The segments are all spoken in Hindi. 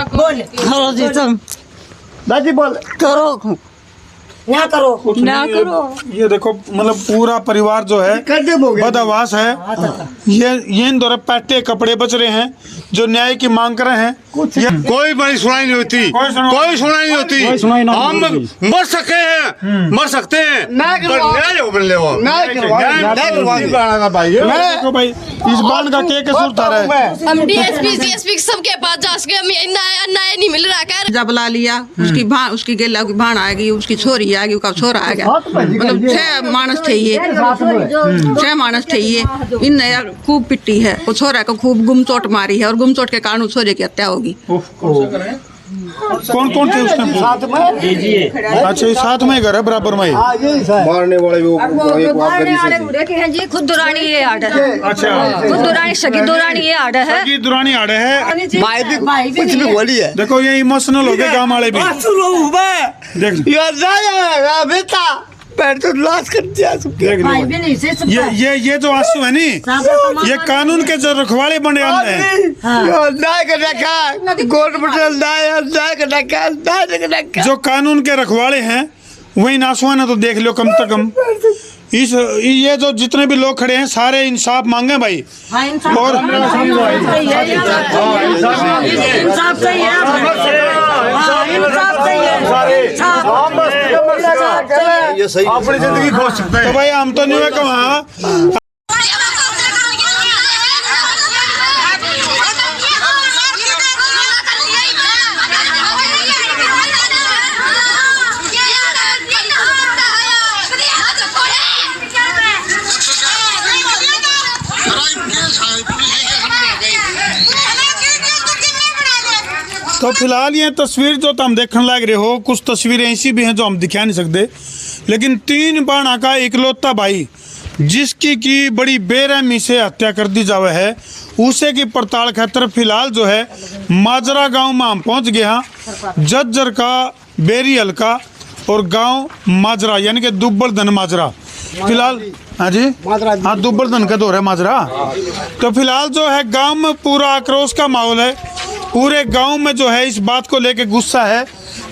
बोल हेलो जी तुम दादी बोल करो ना करो कुछ ना नहीं, करो। ये देखो मतलब पूरा परिवार जो है बदहवास है। ये इन दौरे पैटे कपड़े बच रहे हैं जो न्याय की मांग कर रहे हैं। कोई बड़ी सुनाई नहीं होती, कोई सुनाई नहीं होती। हम मर सके हैं, मर सकते हैं, पर न्याय हो बन ले वो। देखो भाई इस बाण का क्या कसूर था रहे? हम डीएसपी सीएसपी सबके पास जा सके, हमें न्याय नहीं मिल रहा। कर जब ला लिया उसकी गेला की भाण आएगी, उसकी छोरी आएगी, उसका छोरा आ गया। मतलब 6 मानस थे ये, 6 मानस थे ये। इन यार खूब पिट्टी है, वो छोरा को खूब गुमचोट मारी है और गुमचोट के कारण उस छोरे की हत्या होगी। कौन कौन थे उस टाइम साथ में? अच्छा ये साथ में घर है बराबर में? मारने वाले वो जी खुद दुरानी ये आड़ है। अच्छा खुद दुरानी सगी दुरानी ये आड़ है। सगी दुरानी आड़े है। कुछ भी बोली है। देखो ये इमोशनल हो गए गाँव वाले भी। देख बेटा पैर तो लॉस कर दिया। देख लो ये जो आंसू है नी, ये कानून के जो रखवाले बने हैं। जो कानून के रखवाले हैं वही नासुआ ने तो देख लो कम से कम। इस ये जो जितने भी लोग खड़े हैं सारे इंसाफ मांगे भाई। और ये सही अपनी जिंदगी खो सकते हैं। तो भाई हम तो नहीं हुए कहाँ। तो फिलहाल ये तस्वीर जो तुम देखने लग रहे हो, कुछ तस्वीरें ऐसी भी हैं जो हम दिखा नहीं सकते, लेकिन 3 बाणा का इकलौता भाई जिसकी की बड़ी बेरहमी से हत्या कर दी जावे है, उसे की पड़ताल खातर फिलहाल जो है माजरा गांव में हम पहुंच गए हैं। जज्जर का बेरी हल्का और गांव माजरा यानी कि दुब्बलधन माजरा। फिलहाल हाँ जी हाँ दुब्बलधन का दौर है माजरा। तो फिलहाल जो है गांव में पूरा आक्रोश का माहौल है। पूरे गांव में जो है इस बात को लेके गुस्सा है।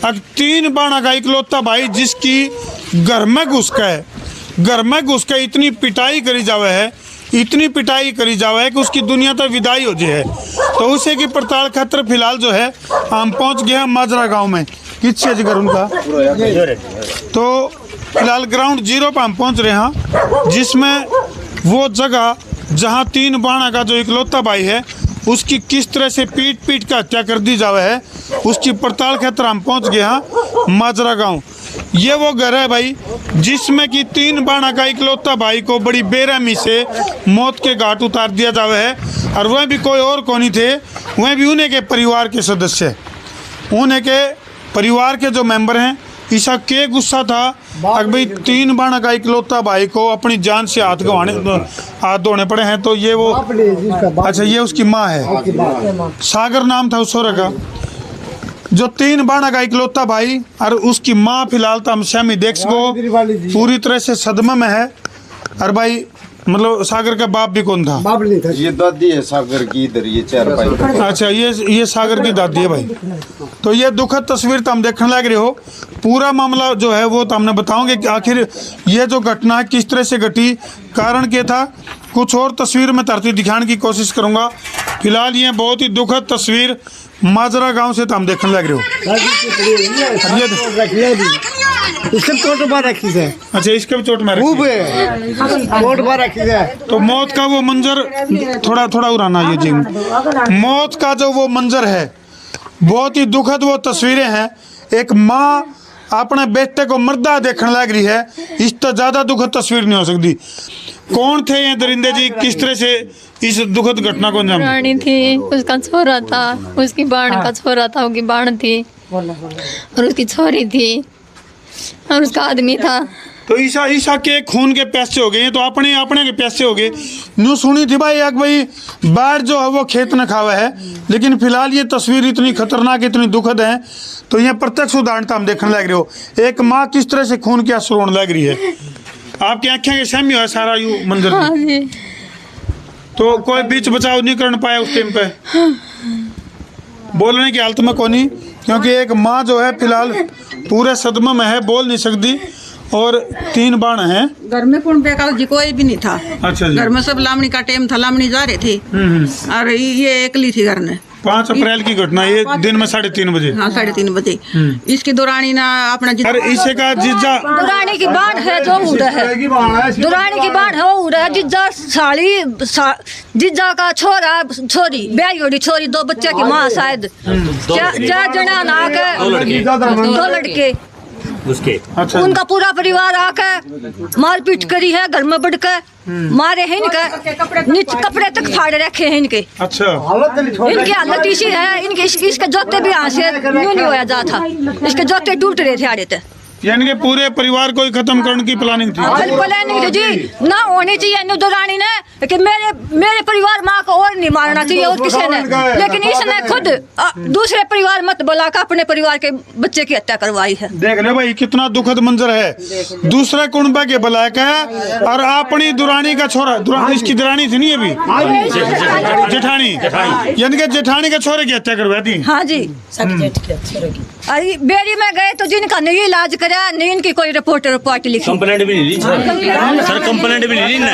अब 3 बाणा का इकलौता भाई जिसकी घर में घुस के इतनी पिटाई करी जावे है, इतनी पिटाई करी जावे है कि उसकी दुनिया तो विदाई हो जाए। तो उसे की पड़ताल खातर फिलहाल जो है हम पहुंच गए हैं माजरा गांव में। किस घर उनका? तो फिलहाल ग्राउंड 0 पर हम पहुंच रहे हैं, जिसमें वो जगह जहां 3 बाणा का जो इकलौता भाई है उसकी किस तरह से पीट का हत्या कर दी जावे है, उसकी पड़ताल खातर हम पहुंच गए हैं माजरा गांव। ये वो घर है भाई जिसमें कि 3 बाणा का इकलौता भाई को बड़ी बेरहमी से मौत के घाट उतार दिया जावे है। और वह भी कोई और को नहीं थे, वह भी उन्हीं के परिवार के सदस्य, उन्हीं के परिवार के जो मेंबर हैं। ईसा के गुस्सा था अगर भाई 3 बाणा का इकलौता भाई को अपनी जान से हाथ धोने पड़े हैं। तो ये वो अच्छा ये उसकी माँ है, सागर नाम था उस औरत का। जो 3 बाणा का इकलौता भाई और उसकी माँ फिलहाल तो हम श्यामी देख सको पूरी तरह से सदमे में है। और भाई मतलब सागर का बाप भी कौन था? बाप नहीं था, ये दादी है सागर की। इधर ये 4 भाई। अच्छा ये सागर की दादी है भाई। तो ये दुखद तस्वीर तो हम देखने लग रहे हो। पूरा मामला जो है वो तो हमने बताओगे कि आखिर ये जो घटना है किस तरह से घटी, कारण क्या था। कुछ और तस्वीर में तरती दिखाने की कोशिश करूंगा। फिलहाल ये बहुत ही दुखद तस्वीर माजरा गांव से तो हम देखने लग रहे हो। इसके चोट मार रखी है। अच्छा इसके भी चोट मार चोट मार रखी है। तो मौत का वो मंजर थोड़ा उड़ाना ये जी, मौत का जो वो मंजर है बहुत ही दुखद वो तस्वीरें हैं। एक माँ अपने बेटे को मर्दा देखने लग रही है, इस तो ज्यादा दुखद तस्वीर नहीं हो सकती। कौन थे ये दरिंदे जी, किस तरह से इस दुखद घटना को अंजाम? रानी थी, उसका छोरा था, उसकी बाण का छोरा था, उसकी बाण थी और उसकी छोरी थी और उसका आदमी था। तो ईसा के खून के पैसे हो गए, तो अपने के पैसे हो गए। न्यू सुनी थी भाई बाढ़ जो है वो खेत न खावा है, लेकिन फिलहाल ये तस्वीर इतनी खतरनाक इतनी दुखद है। तो ये प्रत्यक्ष उदाहरण हम देखने लग रहे हो, एक माँ किस तरह से खून की आंसू रोने लग रही है। आपकी आंखें के सामने है सारा यू मंजर। हाँ जी। तो कोई बीच बचाव नहीं कर पाया उस टाइम पे? बोलने की हालत में कोनी, क्योंकि एक माँ जो है फिलहाल पूरे सदमे में है, बोल नहीं सकती। और 3 बाण हैं घर में कौन बेकार जी कोई भी नहीं था। अच्छा जी। घर में सब लामणी का टाइम था, लामणी जा रहे थे और ये अकेली थी घर में। 5 अप्रैल की घटना, ये दिन में 3:30 बजे। हाँ 3:30 बजे। इसकी दुरानी ना अपना और इसे का जीजा दुरानी की बाढ़ है जो उड़ा है, दुरानी की बाढ़ है वो उड़ा है। जीजा जीजा का छोरा छोरी ब्याही होड़ी छोरी, 2 बच्चे की माँ शायद, 4 जना ना के 2 लड़के उसके। अच्छा। उनका पूरा परिवार आके मारपीट करी है, घर में बढ़ के मारे हैं इनके, नीचे कपड़े तक फाड़ रखे हैं इनके। अच्छा। इनकी हालत इसी है, इनके इसके जोते भी यहाँ से यूं नहीं होया जा था, इसके जोते टूट रहे थे आड़े थे। यानी कि पूरे परिवार को ही खत्म करने की प्लानिंग थी। प्लानिंग थी जी, ना होनी चाहिए दुरानी ने कि मेरे परिवार माँ को और नहीं मारना चाहिए और किसी ने, लेकिन इसने खुद दूसरे परिवार मत बुला कर अपने परिवार के बच्चे की हत्या करवाई है। देख ले भाई कितना दुखद मंजर है। दूसरे कुंबा के बुलाया है और अपनी दुरानी का छोरा, इसकी दुरानी थी नहीं अभी, जेठानी, यानी कि जेठानी के छोरे की हत्या करवा दी। हाँ जी। अरे बेरी में गए तो जिनका नहीं इलाज करा, नहीं इनकी कोई रिपोर्ट लिखी, कंप्लेंट भी नहीं ली सर, कंप्लेंट भी नहीं ली ना,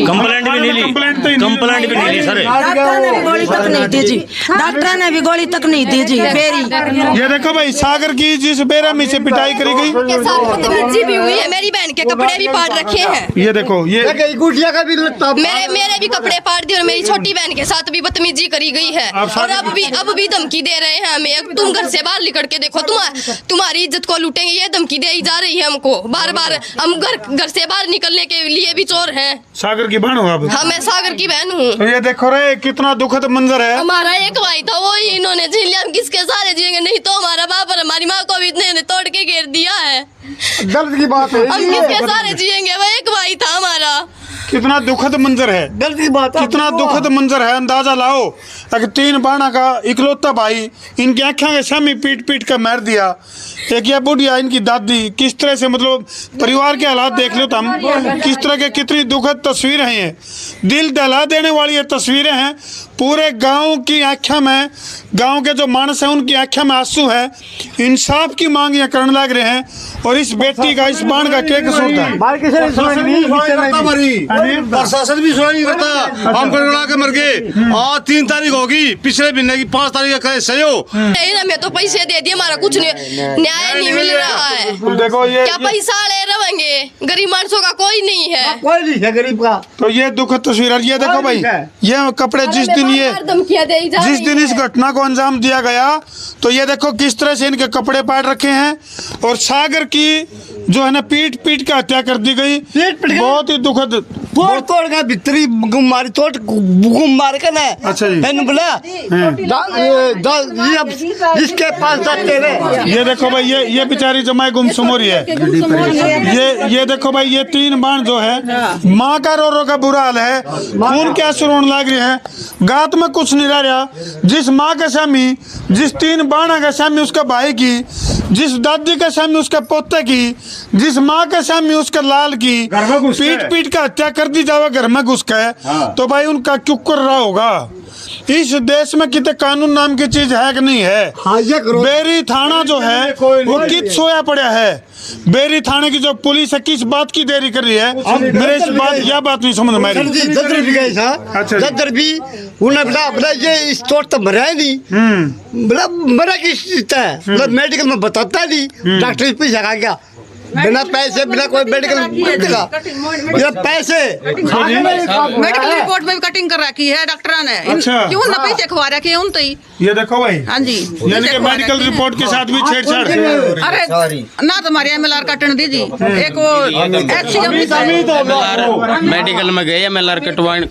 कंप्लेंट भी नहीं ली, कंप्लेंट भी नहीं ली सर। डॉक्टर ने भी गोली तक नहीं दी जी, डॉक्टर ने भी गोली तक नहीं दी जी। बेरी ये देखो भाई, सागर की जिस बेरहमी से पिटाई करी गई, के साथ बदतमीजी भी हुई है, मेरी बहन के कपड़े भी फाड़ रखे हैं। ये देखो, ये गुटिया का भी मेरे भी कपड़े फाड़ दिए और मेरी छोटी बहन के साथ भी बदतमीजी करी गई है। और अब भी धमकी दे रहे हैं हमें, तुम घर से बाहर निकल के देखो, तुम्हारी इज्जत को लूटेंगे, ये धमकी दे जा रही है हमको बार बार। हम घर से बाहर निकलने के लिए भी चोर हैं। सागर की बहन हो आप? हाँ मैं सागर की बहन हूँ। तो ये देखो रे कितना दुखद मंजर है। हमारा एक भाई था, वो ही इन्होंने झील लिया, हम किसके सहारे जिएंगे? नहीं तो हमारा बाप और हमारी माँ को भी इतने तोड़ के घेर दिया है। दर्द की बात है, हम किसके सहारे जिएंगे? वो एक भाई था हमारा। कितना दुखद मंजर है, दर्द की बात है, कितना दुखद मंजर है। अंदाजा लाओ, अगर 3 बाणा का इकलौता भाई, इनकी आँखें के सामने पीट पीट कर मार दिया। एक ये बुढ़िया, इनकी दादी, किस तरह से, मतलब परिवार के हालात देख लो तो हम किस तरह के, कितनी दुखद तस्वीरें हैं ये, दिल दहला देने वाली ये तस्वीरें हैं। पूरे गांव की आँखें में, गांव के जो मानस हैं उनकी आँखें में आंसू है, इंसाफ की मांग ये करने लग रहे हैं। और इस बेटी का, इस बाण का क्या कसूर था? प्रशासन भी सुना नहीं करता, हम गड़गड़ा के मर गए। आज 3 तारीख होगी, पिछले महीने की 5 तारीख का सही हो। हमें तो पैसे दे दिए, हमारा कुछ न्याय नहीं मिल रहा है। देखो ये क्या पैसा ले रहेंगे? गरीब मानसों का कोई नहीं है, कोई नहीं है गरीब का। तो ये दुखद तस्वीर है। ये देखो भाई, ये कपड़े जिस दिन इस घटना को अंजाम दिया गया, तो ये देखो किस तरह से इनके कपड़े पाट रखे हैं। और सागर की जो है ना, पीट पीट के हत्या कर दी गई। बहुत ही दुखद, तोड़ का भितरी गुम मारी, तोड़ गुम मार के ना। अच्छा जी। मैंने बोला इसके पास जाते रहे। ये देखो भाई, ये बेचारी जमाई गुमसुम हो रही है। ये देखो भाई, ये 3 बाण जो है, माँ का रो रो का बुरा हाल है, खून के आंसू रोने लग रहे हैं, गात में कुछ नहीं रह रहा। जिस माँ के सामने, जिस 3 बाणा के सामने उसका भाई की, जिस दादी के सामने उसके पोते की, जिस माँ के सामने उसके लाल की पीट पीट का हत्या कर दी जावे घर में घुस के, तो भाई उनका क्यों कर रहा होगा? इस देश में कितने कानून नाम की चीज है कि नहीं है? बेरी थाना जो है वो किस सोया पड़ा है। बेरी थाने की जो पुलिस है किस बात की देरी कर रही है? मेरे इस बात, यह बात नहीं समझ में आ रही। जदर भी गए था, जदर भी उन्हें बोला ये इस तोड़ तो मरा है नहीं, बोला मरा किस है, मेडिकल में बताता नहीं, डॉक्टर पे जगा गया बिना पैसे, बिना कोई मेडिकल पैसे। मेडिकल रिपोर्ट में भी कटिंग कर रखी है डॉक्टर ने। अच्छा। क्यों ना पैसे खवा रखे हैं उन तो ही। ये देखो भाई, हाँ जी, यानी कि मेडिकल रिपोर्ट के साथ भी छेड़छाड़। अरे ना तुम्हारे MLR कटन दीजिए, एक वो मेडिकल में गए, MLR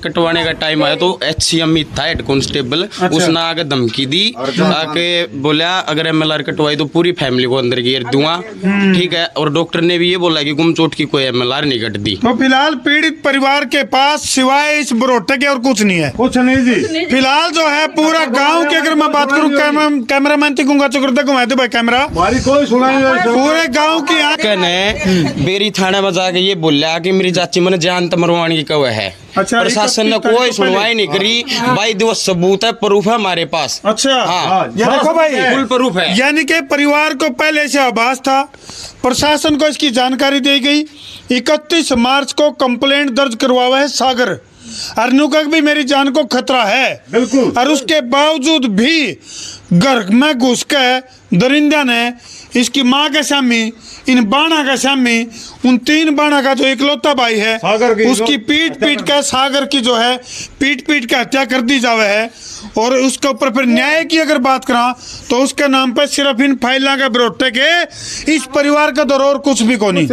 कटवाने का टाइम आया तो HCM था, हेड कांस्टेबल, उसने आगे धमकी दी, आके बोला अगर MLR कटवाई तो पूरी फैमिली को अंदर घेर दूंगा। ठीक है, और डॉक्टर ने भी ये बोला कि गुम चोट की कोई MLR नहीं कट दी। तो फिलहाल पीड़ित परिवार के पास सिवाय इस बरोटे के और कुछ नहीं है। कुछ नहीं जी। फिलहाल जो है पूरा गांव की, अगर मैं बात करूं, कैमरामैन थी गुंगा चुकरता घुमाए थे भाई कैमरा, कोई सुना नहीं। पूरे गांव की आंख ने बेरी थाना में जाके ये बोला कि मेरी चाची मैंने जान तो मरवाने की कव है। अच्छा, प्रशासन ने 31 तारीख कोई को सुनवाई नहीं करी भाई। दिवस सबूत है, प्रूफ है हमारे पास। अच्छा हाँ, ये देखो भाई, फुल प्रूफ है। यानी कि परिवार को पहले से आभास था, प्रशासन को इसकी जानकारी दी गई। 31 मार्च को कंप्लेंट दर्ज करवाया है सागर अर्नू का भी मेरी जान को खतरा है, बिल्कुल। और उसके बावजूद भी घर में घुस के दरिंदा ने इसकी माँ के सामने, इन बाणा के सामने, उन 3 बाणा का जो इकलौता भाई है उसकी पीट के सागर की जो है पीट के हत्या कर दी जावे है। और उसके ऊपर फिर न्याय की अगर बात करा तो उसके नाम पे सिर्फ इन फाइलों के विरोध के इस परिवार का दौर और कुछ भी को नहीं।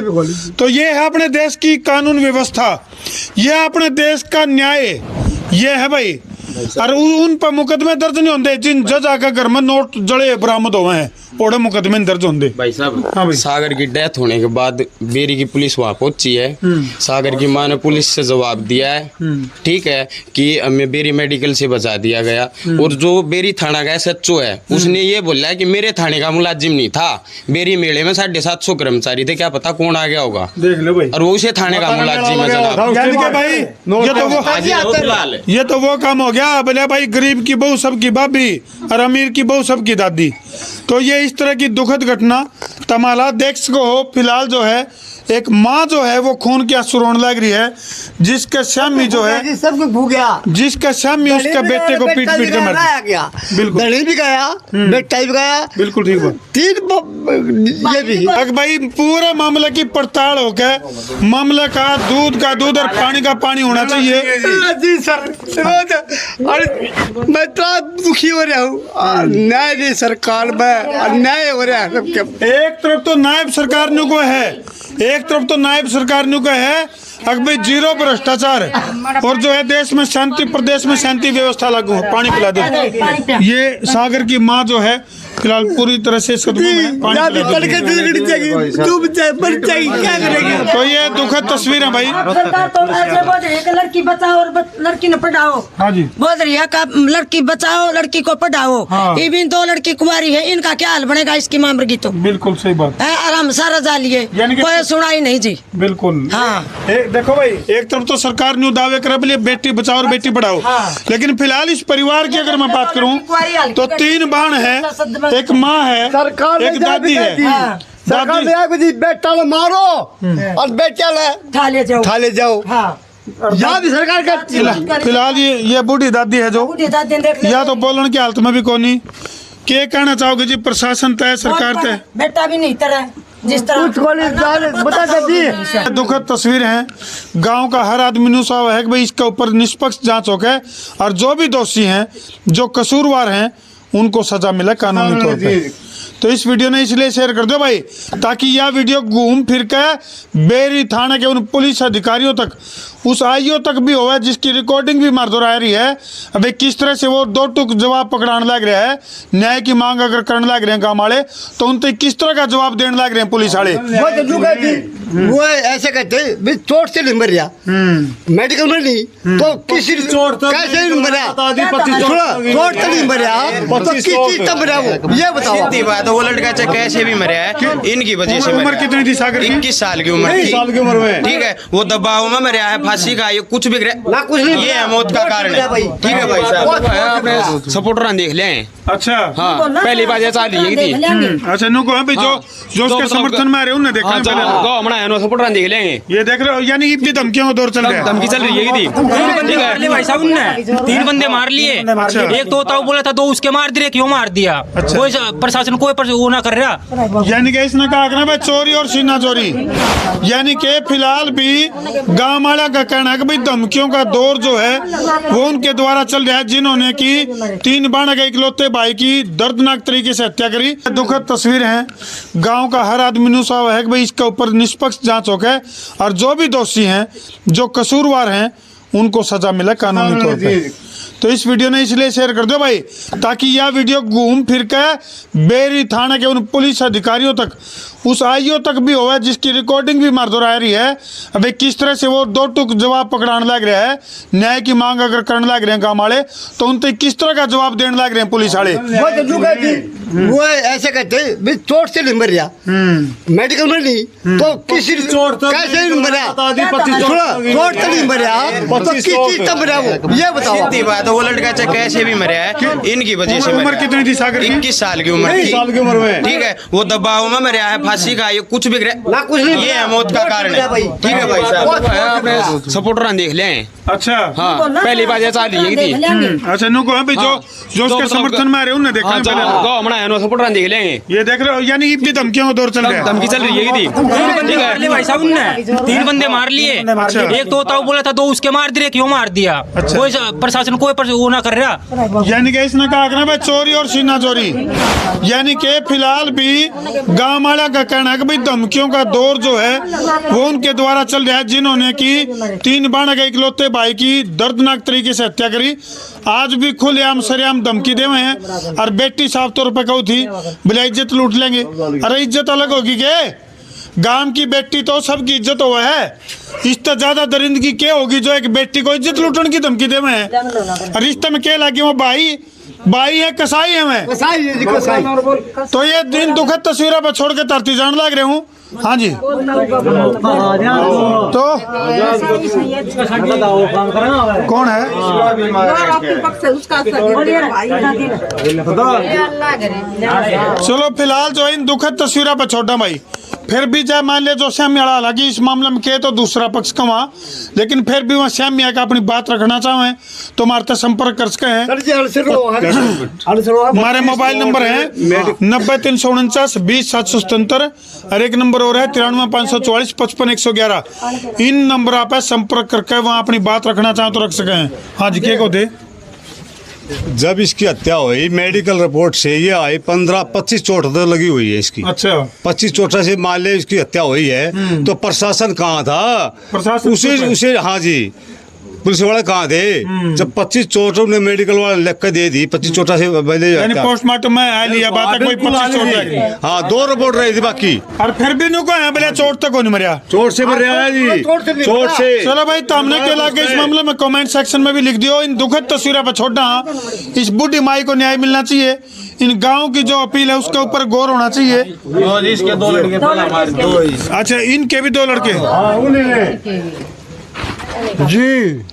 तो ये है अपने देश की कानून व्यवस्था, ये है अपने देश का न्याय, ये है भाई। और उन पर मुकदमे दर्ज नहीं होंगे जिन जज आकर घर में नोट जड़े बरामद हुए हैं, ओढ़े मुकदमे दर्ज होंगे। भाई साहब, हाँ भाई। सागर की डेथ होने के बाद बेरी की पुलिस वहाँ पहुंची है। सागर की मां ने पुलिस से जवाब दिया है, ठीक है, कि हमें बेरी मेडिकल से बचा दिया गया। और जो बेरी थाना का SHO है उसने ये बोला है कि मेरे थाने का मुलाजिम नहीं था, बेरी मेले में 750 कर्मचारी थे, क्या पता कौन आ गया होगा, देख लो भाई। और वो उसे थाने का मुलाजिम है जनाब। यानी कि भाई ये तो वो काम हो गया बोले भाई, गरीब की बहू सबकी भाभी और अमीर की बहू सबकी दादी। तो ये इस तरह की दुखद घटना तमाला देख सको हो। फिलहाल जो है एक माँ जो है वो खून के आंसू रोने लग रही है, जिसके स्वामी जो है सब कुछ भूग गया, जिसका स्वामी उसके बेटे को पीट के मर गया। बिल्कुल दही भी गया, बेटा भी गया, बिल्कुल ठीक बात। 3 ये भी अब भाई पूरे मामले की पड़ताल होकर मामले का दूध और पानी का पानी होना चाहिए। जी सर, अरे मैं तो दुखी हो रहा हूँ, न्याय नहीं सरकार में, अन्याय हो रहा है सबके। एक तरफ तो नायब सरकार नु को है, एक तरफ तो नायब सरकार नु का है अकबर 0 भ्रष्टाचार, और जो है देश में शांति, प्रदेश में शांति व्यवस्था लागू हो, पानी पिला दे। ये सागर की माँ जो है फिलहाल पूरी तरह से सदमे में है, पानी पिला दे। तो ये दुखद तस्वीर है भाई। सरकार तो ऐसे बोल रही है कि लड़की बचाओ और लड़की न पढ़ाओ। हाँ जी, बोल रही है कि लड़की बचाओ लड़की को पढ़ाओ। हाँ। इवन 2 लड़की कुंवारी है, इनका क्या हाल बनेगा इसकी मामले की? तो बिल्कुल सही बात है, आराम सारा जा लिए, यानी कि कोई सुनाई नहीं जी। बिल्कुल। हाँ, देखो भाई, एक तरफ तो सरकार न्यू दावे करे बोले बेटी बचाओ और बेटी पढ़ाओ, लेकिन फिलहाल इस परिवार की अगर मैं बात करूं तो 3 बाण है, एक माँ है, एक दादी है। सरकार ने बेटा मारो और बेटा खा ले जाओ। यहाँ भी सरकार का फिलहाल ये बूढ़ी दादी है जो या तो बोलने की हालत में भी कौन नहीं। क्या कहना चाहोगे जी, प्रशासन तय सरकार तय? बेटा भी नहीं तरह जिस तरह बता दुखद तस्वीर है। गांव का हर आदमी नु साव है कि भाई इसके ऊपर निष्पक्ष जांच हो गए और जो भी दोषी हैं, जो कसूरवार हैं, उनको सजा मिले कानूनी तौर पे। तो इस वीडियो ने इसलिए शेयर कर दो भाई, ताकि यह वीडियो घूम फिर के बेरी थाने के उन पुलिस अधिकारियों तक, उस आईओ तक भी होवे जिसकी रिकॉर्डिंग भी मार दोहरा रही है। अभी किस तरह से वो 2 टुक जवाब पकड़ाने लग रहा है, न्याय की मांग अगर करने लग रहे हैं गाँव वाले, तो उन तक किस तरह का जवाब देने लग रहे हैं पुलिस वाले। वो ऐसे कहते चोट से नहीं मर रहा, मेडिकल में नहीं तो किसी चोट कैसे नहीं मरा, चोट से नहीं मरा तो किस चीज से मरा, वो ये बताओ। तो वो लड़का चाहे कैसे भी मरा है, इनकी वजह से। उम्र कितनी थी सागर की? 21 साल की उम्र थी, ठीक है। वो दबाव में मरा है, फांसी का, ये कुछ भी ना कुछ नहीं, ये है मौत का कारण है, ठीक है भाई साहब। सपोर्टर देख लें। अच्छा, हाँ, पहली बात ये चाल रही थी। अच्छा, नुको है भाई, जो उसके समर्थन में आ रहे हैं उन्हें देखना पहले सपोर्टर देख लेंगे, ये देख रहे हो, यानी इतनी धमकियों का दौर चल रहा है। धमकी चल रही है। भाई साहब उनने 3 बंदे मार लिए, एक तो बोला था 2 उसके मार दिए, क्यों मार दिया? कोई प्रशासन कोई वो ना कर रहा। यानी कि इसने कहा ना भाई चोरी और सीना चोरी, यानी कि फिलहाल भी गांव वाला का कहना है कि भाई धमकियों का दौर जो है वो उनके द्वारा चल रहा है, जिन्होंने की 3 बाण के इकलौते भाई की दर्दनाक तरीके से हत्या करी। दुखद तस्वीर है। गांव का हर आदमी नु साव है कि भाई इसके ऊपर निष्पक्ष जांच हो गए और जो भी दोषी हैं, जो कसूरवार हैं, उनको सजा मिले कानूनी तौर पे। तो इस वीडियो ने इसलिए शेयर कर दो भाई, ताकि यह वीडियो घूम फिर के बेरी थाने के उन पुलिस अधिकारियों तक, उस आईओ तक भी हुआ है, जिसकी रिकॉर्डिंग भी मार दोहरा रही है। अभी किस तरह से वो दो टुक जवाब पकड़ाने लग रहा है, न्याय की मांग अगर करने लग रहे हैं गाँव वाले, तो उनसे किस तरह का जवाब देने लग रहे हैं पुलिस वाले। वो ऐसे कहते भाई चोट से नहीं मर रहा, मेडिकल में नहीं तो किसी चोट कैसे नहीं मरा, चोट से नहीं मरा तो किस चीज से मरा वो ये बताओ। बात वो लड़का चाहे कैसे भी मरा है, इनकी वजह से। उम्र कितनी थी सागर की? 21 साल की उम्र थी। साल की उम्र में, ठीक है, वो दबाव में मरा है, फांसी का ये कुछ भी ना कुछ नहीं, ये है मौत का कारण है। ठीक है भाई साहब, सपोर्टर देख लें। अच्छा हाँ, पहली बात ये चाल रही थी। अच्छा नुको है भाई, जो उसके समर्थन में आ रहे हैं उन्हें देखना पहले सपोर्टर देख लेंगे। ये देख रहे हो, यानी इतनी धमकियों का दौर चल रहा है। धमकी चल रही है थी। भाई साहब उनने 3 बंदे मार लिए, एक तो ताऊ बोला था 2 उसके मार दिए, क्यों मार दिया? कोई प्रशासन कोई वो ना कर रहा। यानी कि इसने कहा ना भाई चोरी और सीना चोरी, यानी कि फिलहाल भी गाँव वाला का कहना है कि भाई धमकियों का दौर जो है वो उनके द्वारा चल रहा है, जिन्होंने की 3 बाणा के इकलौते भाई की दर्दनाक तरीके से हत्या करी। आज भी खुलेआम सरेआम धमकी दे हुए हैं। और बेटी साफ तौर पर कहू थी बोले इज्जत लूट लेंगे। अरे इज्जत अलग होगी के, गांव की बेटी तो सबकी इज्जत हुआ है, इससे ज्यादा दरिंदगी क्या होगी जो एक बेटी को इज्जत लूटने की धमकी दे हुए हैं। रिश्ते में क्या लगी वो भाई है कसाई है मैं, तो ये दिन दुखद तस्वीरों पर छोड़ के तरती जान लग रहे हूँ। हाँ जी, तो कौन है? चलो फिलहाल जो इन दुखद तस्वीरों पर छोड़ा भाई, फिर भी चाहे मान लिया जो श्याम मियाड़ा हालांकि इस मामले में के तो दूसरा पक्ष का वहाँ, लेकिन फिर भी वहाँ श्याम मियाँ का अपनी बात रखना चाहें तो हमारे संपर्क कर सकते हैं। हमारे मोबाइल नंबर है 90 349 20 777 और एक नंबर और है 93 544 55 111। इन नंबर आप संपर्क करके वहाँ अपनी बात रखना चाहें तो रख सकें। हाँ जी, क्या कहते? जब इसकी हत्या हुई मेडिकल रिपोर्ट से ये आई 15-25 चोट तो लगी हुई है इसकी। अच्छा, 25 चोट से मान ले इसकी हत्या हुई है तो प्रशासन कहाँ था? प्रशासन उसे हाँ जी, पुलिस वाले कहाँ थे जब 25 चोट ने मेडिकल वाले लिख कर दे दी? 25 चोट से पहले पोस्टमार्टम में आ लिया बात है, कोई 25 चोट लगी। हाँ, 2 रिपोर्ट रही थी बाकी, और फिर भी नुको है बोले चोट तक नहीं मरिया, चोट से मर रहा है जी, चोट से। चलो भाई, तो हमने क्या लगे इस मामले में कमेंट सेक्शन में भी लिख दियो। इन दुखद तस्वीरों पर छोड़ना, इस बूढ़ी माई को न्याय मिलना चाहिए। इन गाँव की जो अपील है उसके ऊपर गौर होना चाहिए। इसके 2 लड़के। अच्छा, इनके भी 2 लड़के जी।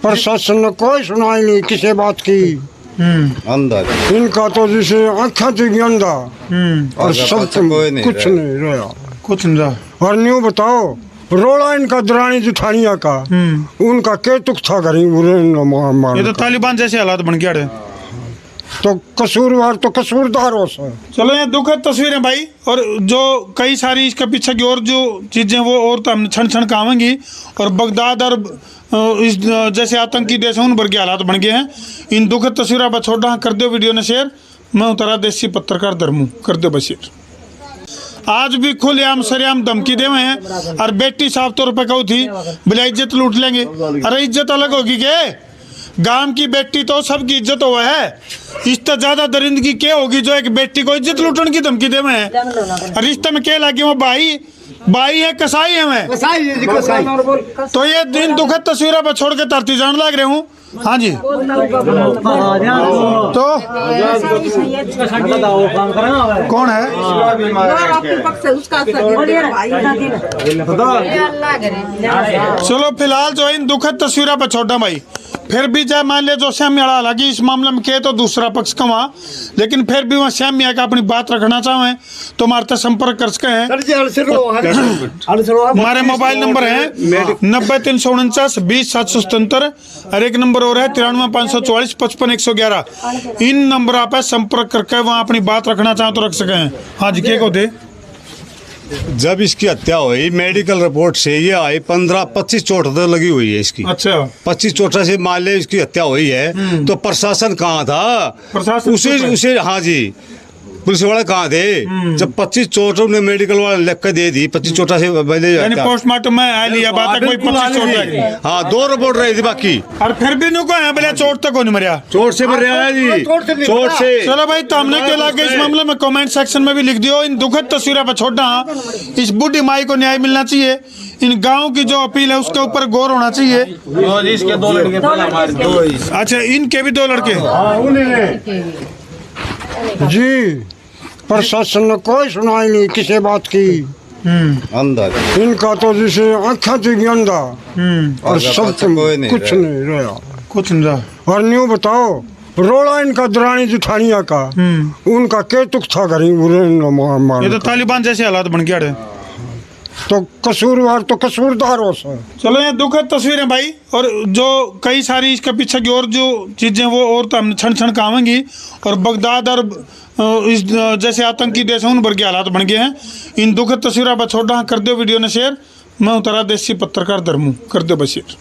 प्रशासन ने कोई सुनाई नहीं किसी बात की, अंदर इनका तो जैसे आँखा थी अंधा और सब कुछ नहीं रहा। और न्यू बताओ, रोड़ा इनका दरानी जिठानिया का, उनका के तुक था घरी ये तो तालिबान जैसे हालात बन गया। तो कसूरवार तो कसूरदार हो सर। चलो ये दुखद तस्वीर है भाई, और जो कई सारी इसके पीछे की और जो चीज़ें वो और तो हम क्षण क्षण कामेंगी। और बगदाद और इस जैसे आतंकी देश उन भर के हालात बन गए हैं। इन दुखद तस्वीरों पर छोड़ा कर दो वीडियो ने शेयर। मैं उतरा देसी पत्रकार धर्मू, कर दो बस शेयर। आज भी खुलेआम सरेआम धमकी दे हुए हैं। और बेटी साफ तौर पर कहू थी बोले इज्जत लूट लेंगे। अरे इज्जत अलग होगी के, गांव की बेटी तो सबकी इज्जत हुआ है, इससे ज्यादा दरिंदगी क्या होगी जो एक बेटी को इज्जत लूटने की धमकी दे हुए हैं। रिश्ते में क्या लगी वो भाई है कसाई है मैं, तो ये दिन दुखद तस्वीरों पर छोड़ के तरती जान लग रहे हूँ। हाँ जी, तो कौन है? चलो फिलहाल जो इन दुखद तस्वीरों पर छोड़ा भाई, फिर भी चाहे मान लिया जो श्याम मियाड़ा हालांकि इस मामले में के तो दूसरा पक्ष का वहाँ, लेकिन फिर भी वहाँ श्याम मियाँ का अपनी बात रखना चाहें तो हमारे संपर्क कर सकते हैं। हमारे मोबाइल नंबर है 90 349 20 777 और एक नंबर और है 93 544 55 111। इन नंबर आप संपर्क करके वहाँ अपनी बात रखना चाहें तो रख सकें। हाँ जी, क्या कहते? जब इसकी हत्या हुई मेडिकल रिपोर्ट से ये आई 15-25 चोट तो लगी हुई है इसकी। अच्छा, 25 चोट से मान ले इसकी हत्या हुई है तो प्रशासन कहाँ था? प्रशासन उसे हाँ जी, पुलिस वाले कहाँ थे जब 25 चोटों ने मेडिकल वाले लिख के दे दी 25 चोटा से यानी पोस्टमार्टम में आ लिया बात है कोई 25 चोट लगी। हाँ 2 रिपोर्ट रही थी बाकी और फिर भी नुको है बोले चोट तक नहीं मरिया। चोट से मर रहा है जी चोट से। चलो भाई तो हमने क्या लगे इस मामले में कमेंट सेक्शन में भी लिख दियो। इन दुखद तस्वीरों पर छोड़ना इस बुढ़ी माई को न्याय मिलना चाहिए। इन गाँव की जो अपील है उसके ऊपर गौर होना चाहिए। इसके 2 लड़के अच्छा इनके भी 2 लड़के जी प्रशासन ने कोई सुनाई नहीं किसी बात की। अंदर इनका तो जैसे आँखा थी अंधा और सब कुछ नहीं रहा कुछ नहीं रहा। और न्यू बताओ रोड़ा इनका दरानी जिठानिया का उनका के तुक था घर ये तो तालिबान जैसे हालात बन गया। तो कसूरवार तो कसूरदार हो सर। चलो ये दुखद तस्वीरें भाई और जो कई सारी इसके पीछे की और जो चीज़ें वो और तो हम क्षण क्षण कावेंगी। और बगदाद और इस जैसे आतंकी देश उन भर के हालात बन गए हैं। इन दुखद तस्वीरों पर छोड़ा कर दो वीडियो ने शेयर। मैं उतरा देसी पत्रकार धर्मू कर दो बस शेयर।